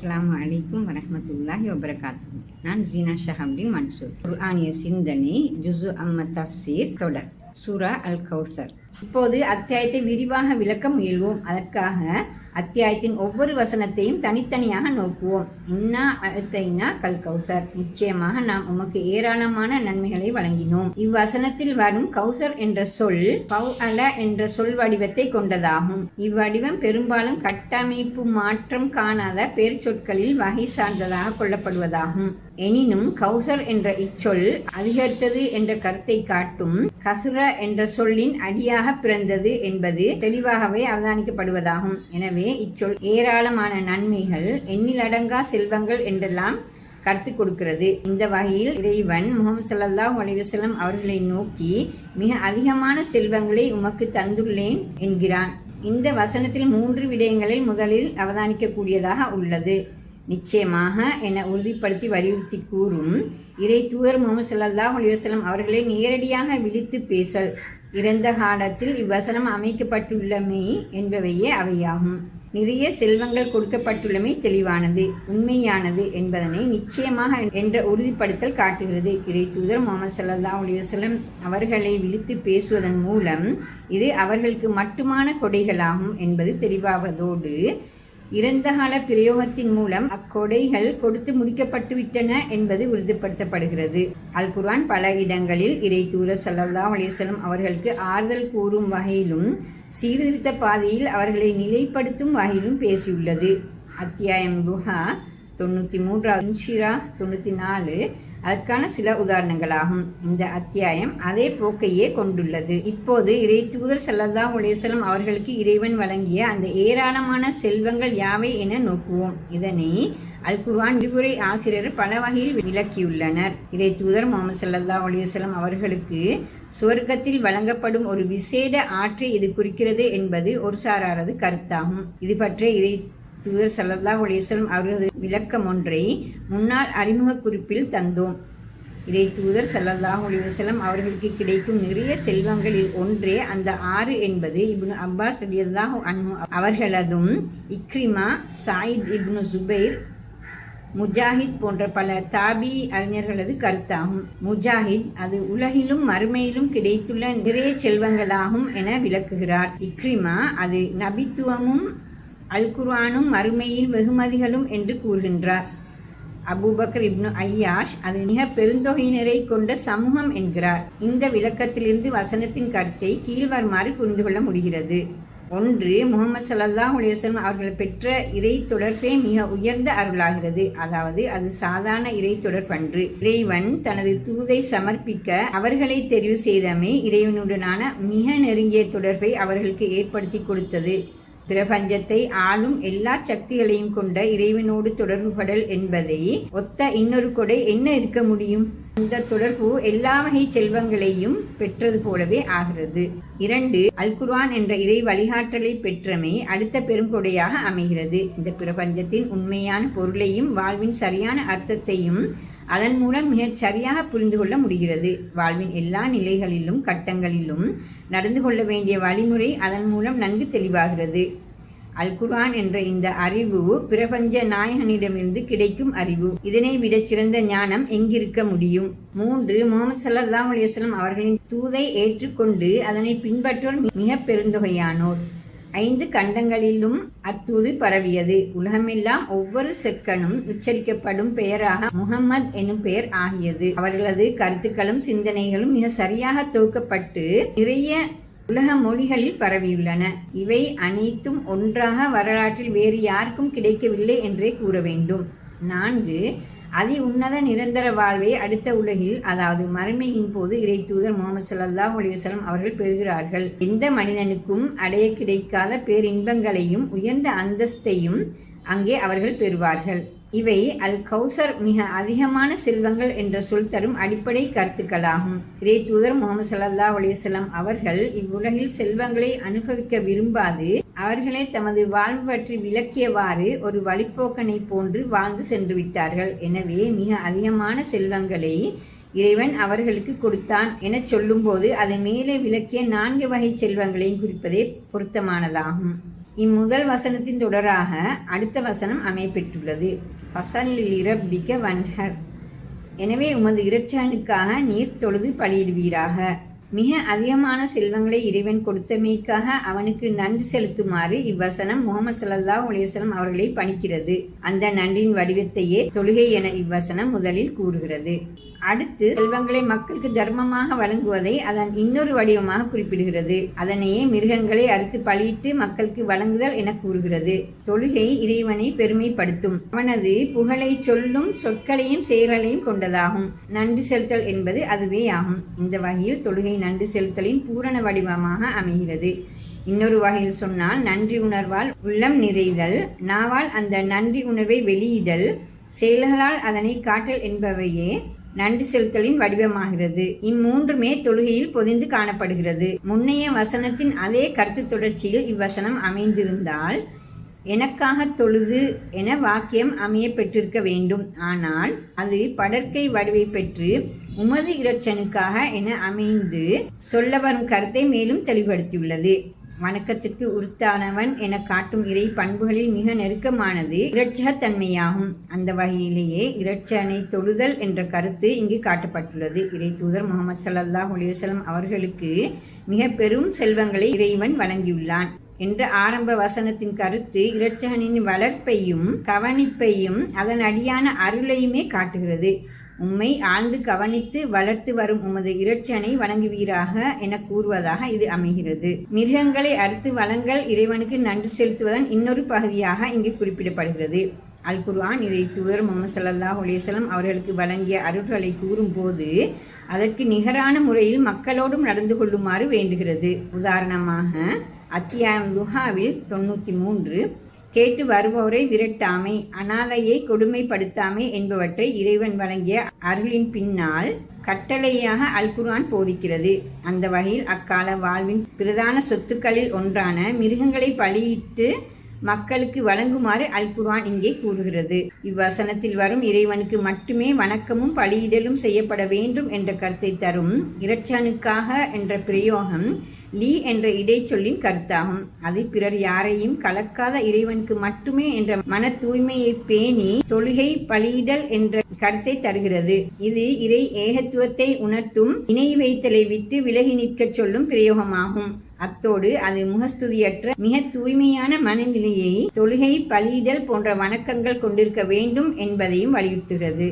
அஸ்ஸலாமு அலைக்கும் வரஹ்மத்துல்லாஹி வபரகாத்துஹு. நான் ஜீனா ஷஹாப்தீன் மன்சூர். குர்ஆனிய சிந்தனை ஜுஸு அம்ம தஃப்சீர் தொடர் சூரா அல் கௌசர். இப்போது அத்தியாயத்தை விரிவாக விளக்க முயல்வோம். அதற்காக அத்தியாயத்தின் ஒவ்வொரு வசனத்தையும் தனித்தனியாக நோக்குவோம். இன்னா அத்தைனா கல் கௌசர், நிச்சயமாக நாம் உமக்கு ஏராளமான நன்மைகளை வழங்கினோம். இவ்வசனத்தில் வரும் கௌசர் என்ற சொல் பௌஅல என்ற சொல் வடிவத்தை கொண்டதாகும். இவ்வடிவம் பெரும்பாலும் கட்டமைப்பு மாற்றம் காணாத பெயர் சொற்களில் வகை சார்ந்ததாக கொள்ளப்படுவதாகும். எனினும் கௌசர் என்ற இச்சொல் அதிகரித்தது என்ற கருத்தை காட்டும் கசுர என்ற சொல்லின் அடியாக பிறந்தது என்பது தெளிவாகவே அவதானிக்கப்படுவதாகும். எனவே இச்சொல் ஏராளமான நன்மைகள், எண்ணிலடங்கா செல்வங்கள் என்றெல்லாம் கருத்து கொடுக்கிறது. இந்த வகையில் இறைவன் முஹம்மது ஸல்லல்லாஹு அலைஹி வஸல்லம் அவர்களை நோக்கி மிக அதிகமான செல்வங்களை உமக்கு தந்துள்ளேன் என்கிறான். இந்த வசனத்தில் 3 விடயங்களில் முதலில் அவதானிக்கக்கூடியதாக உள்ளது. நிச்சயமாக என உறுதிப்படுத்தி வலியுறுத்தி கூறும் இறை தூதர் முஹம்மது ஸல்லல்லாஹு அலைஹி வஸல்லம் அவர்களை நேரடியாக விழித்து பேசல், இறந்த காலத்தில் இவ்வசனம் அமைக்கப்பட்டுள்ளமை என்பவையே அவையாகும். நிறைய செல்வங்கள் கொடுக்கப்பட்டுள்ளமை தெளிவானது, உண்மையானது என்பதனை நிச்சயமாக என்ற உறுதிப்படுத்தல் காட்டுகிறது. இறை தூதர் முஹம்மது ஸல்லல்லாஹு அலைஹி வஸல்லம் அவர்களை விழித்து பேசுவதன் மூலம் இது அவர்களுக்கு மட்டுமான கொடைகளாகும் என்பது தெளிவாவதோடு இறந்த கால பிரயோகத்தின் மூலம் அக்கொடைகள் கொடுத்து முடிக்கப்பட்டுவிட்டன என்பது உறுதிப்படுத்தப்படுகிறது. அல் குர்ஆன் பல இடங்களில் இறை தூதர் ஸல்லல்லாஹு அலைஹி வஸல்லம் அவர்களுக்கு ஆறுதல் கூறும் வகையிலும் சீர்திருத்த பாதையில் அவர்களை நிலைப்படுத்தும் வகையிலும் பேசியுள்ளது. அத்தியாயம் துஹா 93, இன்ஷிரா 94 அதற்கான சில உதாரணங்களாகும். இந்த அத்தியாயம் அதே போக்கையே கொண்டுள்ளது. இப்போது இறை தூதர் ஸல்லல்லாஹு அலைஹி வஸல்லம் அவர்களுக்கு இறைவன் வழங்கிய அந்த ஏராளமான செல்வங்கள் யாவை என நோக்குவோம். இதனை அல் குர்ஆன் விரிவுரை ஆசிரியர் பல வகையில் விளக்கியுள்ளனர். இறை தூதர் முஹம்மது ஸல்லல்லாஹு அலைஹி வஸல்லம் அவர்களுக்கு சுவர்க்கத்தில் வழங்கப்படும் ஒரு விசேட ஆற்றை இது குறிக்கிறது என்பது ஒரு சாராரது கருத்தாகும். இது பற்றிய இறை தூதர் ஸல்லல்லாஹு அலைஹி வஸல்லம் அவர்களது விளக்கம் ஒன்றை முன்னால் அறிமுக குறிப்பில் தந்தோம். இறை தூதர் ஸல்லல்லாஹு அலைஹி வஸல்லம் அவர்களுக்கு கிடைக்கும் நிறைய செல்வங்களில் ஒன்றே அந்த ஆறு என்பது இப்னு அப்பாஸ் ரலியல்லாஹு அன்ஹு அவர்களதும், இக்ரிமா, சாயித் இப்னு ஜுபைர், முஜாஹித் போன்ற பல தாபி அறிஞர்களது கருத்தாகும். முஜாஹித் அது உலகிலும் மறுமையிலும் கிடைத்துள்ள நிறைய செல்வங்களாகும் என விளக்குகிறார். இக்ரிமா அது நபித்துவமும் அல் குர்ஆனும் மறுமையில் வெகுமதிகளும் என்று கூறுகின்றார். அபூபக்கர் இப்னு ஐயாஷ் அது மிக பெருந்தொகையினரை கொண்ட சமூகம் என்கிறார். இந்த விளக்கத்திலிருந்து வசனத்தின் கருத்தை கீழ்வருமாறு புரிந்து கொள்ள முடிகிறது. 1. முஹம்மது ஸல்லல்லாஹு அலைஹி வஸல்லம் அவர்கள் பெற்ற இறை தொடர்பே மிக உயர்ந்த அருளாகிறது. அதாவது அது சாதாரண இறை தொடர்பன்று. இறைவன் தனது தூதை சமர்ப்பிக்க அவர்களை தெரிவு செய்தமை இறைவனுடனான மிக நெருங்கிய தொடர்பை அவர்களுக்கு ஏற்படுத்தி கொடுத்தது. பிரபஞ்சத்தை ஆளும் எல்லா சக்திகளையும் கொண்ட இறைவனோடு தொடர்புபடல் என்பதை ஒத்த இன்னொரு கொடை என்ன இருக்க முடியும்? இந்த தொடர்பு எல்லா வகை செல்வங்களையும் பெற்றது போலவே ஆகிறது. 2. அல் குர்ஆன் என்ற இறை வழிகாட்டலை பெற்றமை அடுத்த பெரும் கொடையாக அமைகிறது. இந்த பிரபஞ்சத்தின் உண்மையான பொருளையும் வாழ்வின் சரியான அர்த்தத்தையும் அதன் மூலம் மிகச் சரியாக புரிந்து கொள்ள முடிகிறது. வாழ்வின் எல்லா நிலைகளிலும் கட்டங்களிலும் நடந்து கொள்ள வேண்டிய வழிமுறை அதன் மூலம் நன்கு தெளிவாகிறது. அல் குர்ஆன் என்ற இந்த அறிவு பிரபஞ்ச நாயகனிடமிருந்து கிடைக்கும் அறிவு. இதனை விட சிறந்த ஞானம் எங்கிருக்க முடியும்? 3. முஹம்மது ஸல்லல்லாஹு அலைஹி வஸல்லம் அவர்களின் தூதை ஏற்றுக்கொண்டு அதனை பின்பற்றுவோர் மிக பெருந்தொகையானோர். 5 கண்டங்களிலும் அத்தூது பரவியது. உலகமெல்லாம் ஒவ்வொரு செக்கனும் உச்சரிக்கப்படும் பெயராக முஹம்மத் எனும் பெயர் ஆகியது. அவர்களது கருத்துக்களும் சிந்தனைகளும் மிக சரியாக தொகுக்கப்பட்டு நிறைய உலக மொழிகளில் பரவியுள்ளன. இவை அனைத்தும் ஒன்றாக வரலாற்றில் வேறு யாருக்கும் கிடைக்கவில்லை என்றே கூற வேண்டும். 4. அதி உன்னத நிரந்தர வாழ்வை அடுத்த உலகில், அதாவது மறுமையின் போது இறை தூதர் முஹம்மது ஸல்லல்லாஹு அலைஹி வஸல்லம் அவர்கள் பெறுகிறார்கள். எந்த மனிதனுக்கும் அடைய கிடைக்காத பேரின்பங்களையும் உயர்ந்த அந்தஸ்தையும் அங்கே அவர்கள் பெறுவார்கள். இவை அல் கௌசர் மிக அதிகமான செல்வங்கள் என்ற சொல் தரும் அடிப்படை கருத்துக்களாகும். இறை தூதர் முஹம்மது ஸல்லல்லாஹு அலைஹி வஸல்லம் அவர்கள் இவ்வுலகில் செல்வங்களை அனுபவிக்க விரும்பாது அவர்களை தமது வாழ்வு பற்றி விளக்கியவாறு ஒரு வழிப்போக்கனை போன்று வாழ்ந்து சென்று விட்டார்கள். எனவே மிக அதிகமான செல்வங்களை இறைவன் அவர்களுக்கு கொடுத்தான் என சொல்லும் போது அதை மேலே விளக்கிய 4 வகை செல்வங்களையும் குறிப்பதே பொருத்தமானதாகும். இம்முதல் வசனத்தின் தொடராக அடுத்த வசனம் அமையப்பெற்றுள்ளது. ஃபஸல்லி லிரப்பிக வன்ஹர். எனவே உமது இரட்சகனுக்காக நீர் தொழுது பலியிடுவீராக. மிக அதிகமான செல்வங்களை இறைவன் கொடுத்தமைக்காக அவனுக்கு நன்றி செலுத்துமாறு இவ்வசனம் முஹம்மது ஸல்லல்லாஹு அலைஹி வஸல்லம் அவர்களை பணிக்கிறது. அந்த நன்றியின் வடிவத்தையே தொழுகை என இவ்வசனம் முதலில் கூறுகிறது. அடுத்து செல்வங்களை மக்களுக்கு தர்மமாக வழங்குவதை அதன் இன்னொரு வடிவமாக குறிப்பிடுகிறது. அதனையே மிருகங்களை அறுத்து பலியிட்டு மக்களுக்கு வழங்குதல் என கூறுகிறது. தொழுகை இறைவனை பெருமைப்படுத்தும், அவனது புகழை சொல்லும் சொற்களையும் செயல்களையும் கொண்டதாகும். நன்றி செலுத்தல் என்பது அதுவே ஆகும். இந்த வகையில் தொழுகை நன்றி செலுத்தலின் பூரண வடிவமாக அமைகிறது. இன்னொரு வகையில் சொன்னால் நன்றி உணர்வால் உள்ளம் நிறைதல், நாவால் அந்த நன்றி உணர்வை வெளியிடல், செயல்களால் அதனை காட்டல் என்பவையே நன்றி செலுத்தலின் வடிவமாகிறது. இம்மூன்றுமே தொழுகையில் பொதிந்து காணப்படுகிறது. முன்னைய வசனத்தின் அதே கருத்து தொடர்ச்சியில் இவ்வசனம் அமைந்திருந்தால் எனக்காக தொழுது என வாக்கியம் அமைய பெற்றிருக்க வேண்டும். ஆனால் அது படற்கை வடிவை பெற்று உமது இரட்சனுக்காக என அமைந்து சொல்ல வரும் கருத்தை மேலும் தெளிவுபடுத்தியுள்ளது. வணக்கத்திற்கு உரித்தானவன் என காட்டும் இறை பண்புகளில் மிக நெருக்கமானது இரட்சகத்தன்மையாகும். அந்த வகையிலேயே இரட்சகனை தொழுதல் என்ற கருத்து இங்கு காட்டப்பட்டுள்ளது. இறை தூதர் முஹம்மது ஸல்லல்லாஹு அலைஹி வஸல்லம் அவர்களுக்கு மிக பெரும் செல்வங்களை இறைவன் வழங்கியுள்ளான் என்ற ஆரம்ப வசனத்தின் கருத்து இரட்சகனின் வளர்ப்பையும் கவனிப்பையும் அதன் அடியான அருளையுமே காட்டுகிறது. உம்மை ஆழ்ந்து கவனித்து வளர்த்து வரும் உமது இரட்சனை வணங்குவீராக என கூறுவதாக இது அமைகிறது. மிருகங்களை அறுத்து வழங்கல் இறைவனுக்கு நன்றி செலுத்துவதன் இன்னொரு பகுதியாக இங்கு குறிப்பிடப்படுகிறது. அல் குர்ஆன் இறை தூதர் முஹம்மது ஸல்லல்லாஹு அலைஹி வஸல்லம் அவர்களுக்கு வழங்கிய அருள்களை கூறும்போது அதற்கு நிகரான முறையில் மக்களோடும் நடந்து கொள்ளுமாறு வேண்டுகிறது. உதாரணமாக அத்தியாயம் துஹாவில் 93 கேட்டு வருபவரை விரட்டாமை, அனாதையை கொடுமைப்படுத்தாமை என்பவற்றை இறைவன் வழங்கிய அருளின் பின்னால் கட்டளையாக அல் குர்ஆன் போதிக்கிறது. அந்த வகையில் அக்கால வாழ்வின் பிரதான சொத்துக்களில் ஒன்றான மிருகங்களை பலியிட்டு மக்களுக்கு வழங்குமாறு அல் குர்ஆன் இங்கே கூறுகிறது. இவ்வசனத்தில் வரும் இறைவனுக்கு மட்டுமே வணக்கமும் பலியிடலும் செய்யப்பட வேண்டும் என்ற கருத்தை தரும் இரட்சகனுக்காக என்ற பிரயோகம் லீ என்ற இடைச்சொல்லின் கருத்தாகும். அது பிறர் யாரையும் கலக்காத இறைவனுக்கு மட்டுமே என்ற மன தூய்மையை பேணி தொழுகை பலியிடல் என்ற கருத்தை தருகிறது. இது இறை ஏகத்துவத்தை உணர்த்தும் இணை வைத்தலை விட்டு விலகி நிற்க சொல்லும் பிரயோகமாகும். அத்தோடு அது முகஸ்துதியற்ற மிக தூய்மையான மனநிலையை தொழுகை பலியிடல் போன்ற வணக்கங்கள் கொண்டிருக்க வேண்டும் என்பதையும் வலியுறுத்துகிறது.